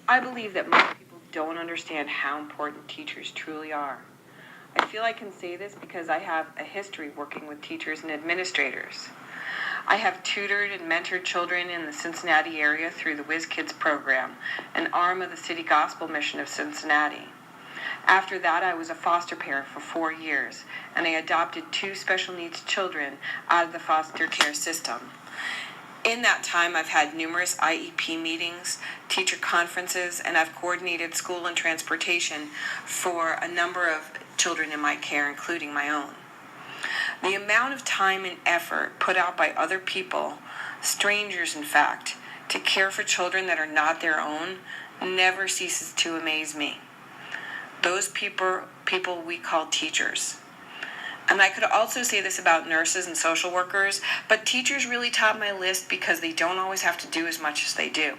I believe that most people don't understand how important teachers truly are. I feel I can say this because I have a history working with teachers and administrators. I have tutored and mentored children in the Cincinnati area through the Whiz Kids program, an arm of the City Gospel Mission of Cincinnati. After that, I was a foster parent for 4 years, and I adopted 2 special needs children out of the foster care system. In that time, I've had numerous IEP meetings, teacher conferences, and I've coordinated school and transportation for a number of children in my care, including my own. The amount of time and effort put out by other people, strangers in fact, to care for children that are not their own never ceases to amaze me. Those people we call teachers. And I could also say this about nurses and social workers, but teachers really top my list because they don't always have to do as much as they do.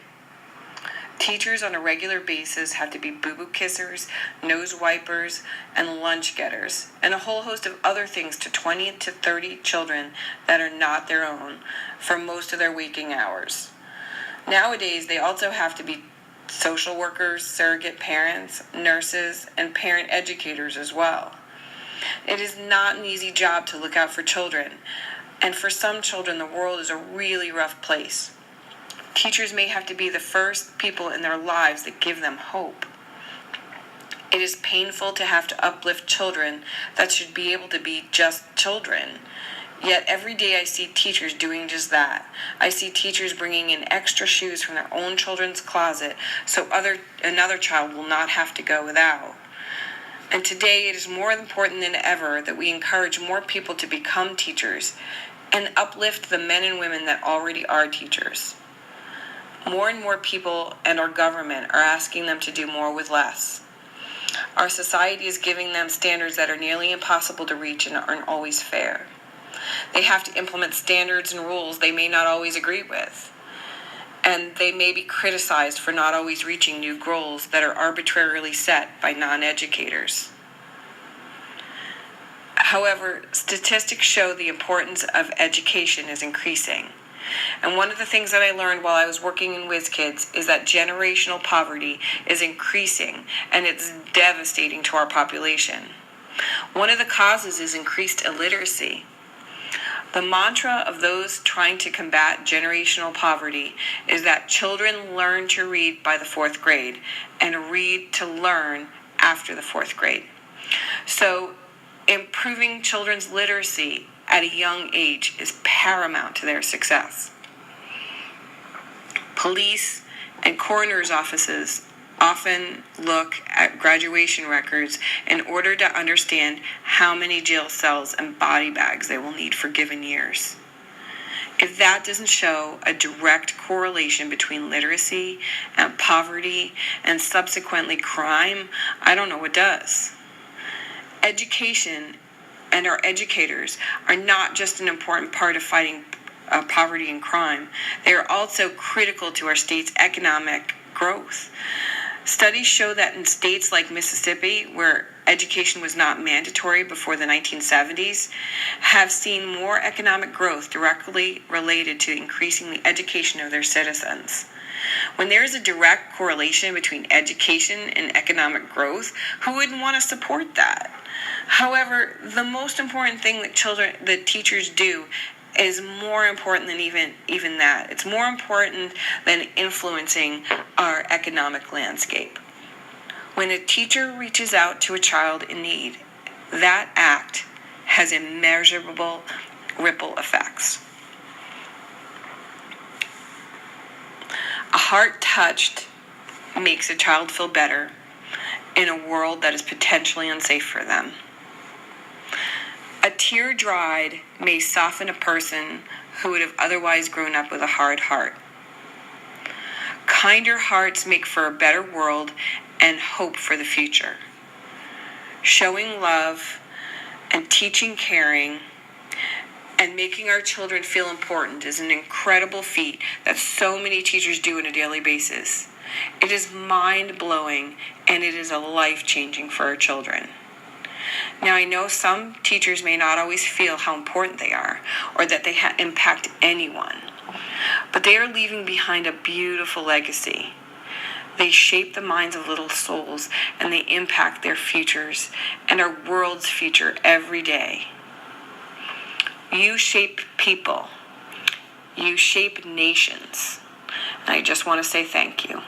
Teachers on a regular basis have to be boo-boo kissers, nose wipers, and lunch getters, and a whole host of other things to 20 to 30 children that are not their own for most of their waking hours. Nowadays, they also have to be social workers, surrogate parents, nurses, and parent educators as well. It is not an easy job to look out for children, and for some children, the world is a really rough place. Teachers may have to be the first people in their lives that give them hope. It is painful to have to uplift children that should be able to be just children. Yet every day I see teachers doing just that. I see teachers bringing in extra shoes from their own children's closet so another child will not have to go without. And today it is more important than ever that we encourage more people to become teachers and uplift the men and women that already are teachers. More and more people and our government are asking them to do more with less. Our society is giving them standards that are nearly impossible to reach and aren't always fair. They have to implement standards and rules they may not always agree with. And they may be criticized for not always reaching new goals that are arbitrarily set by non-educators. However, statistics show the importance of education is increasing. And one of the things that I learned while I was working in Whiz Kids is that generational poverty is increasing, and it's devastating to our population. One of the causes is increased illiteracy. The mantra of those trying to combat generational poverty is that children learn to read by the 4th grade and read to learn after the 4th grade. So improving children's literacy at a young age is paramount to their success. Police and coroner's offices often look at graduation records in order to understand how many jail cells and body bags they will need for given years. If that doesn't show a direct correlation between literacy and poverty and subsequently crime, I don't know what does. Education and our educators are not just an important part of fighting poverty and crime. They are also critical to our state's economic growth. Studies show that in states like Mississippi, where education was not mandatory before the 1970s, have seen more economic growth directly related to increasing the education of their citizens. When there is a direct correlation between education and economic growth, who wouldn't want to support that? However, the most important thing that teachers do is more important than even that. It's more important than influencing our economic landscape. When a teacher reaches out to a child in need, that act has immeasurable ripple effects. A heart touched makes a child feel better in a world that is potentially unsafe for them. A tear dried may soften a person who would have otherwise grown up with a hard heart. Kinder hearts make for a better world and hope for the future. Showing love and teaching caring and making our children feel important is an incredible feat that so many teachers do on a daily basis. It is mind-blowing, and it is life-changing for our children. Now, I know some teachers may not always feel how important they are or that they impact anyone, but they are leaving behind a beautiful legacy. They shape the minds of little souls, and they impact their futures and our world's future every day. You shape people. You shape nations. And I just want to say thank you.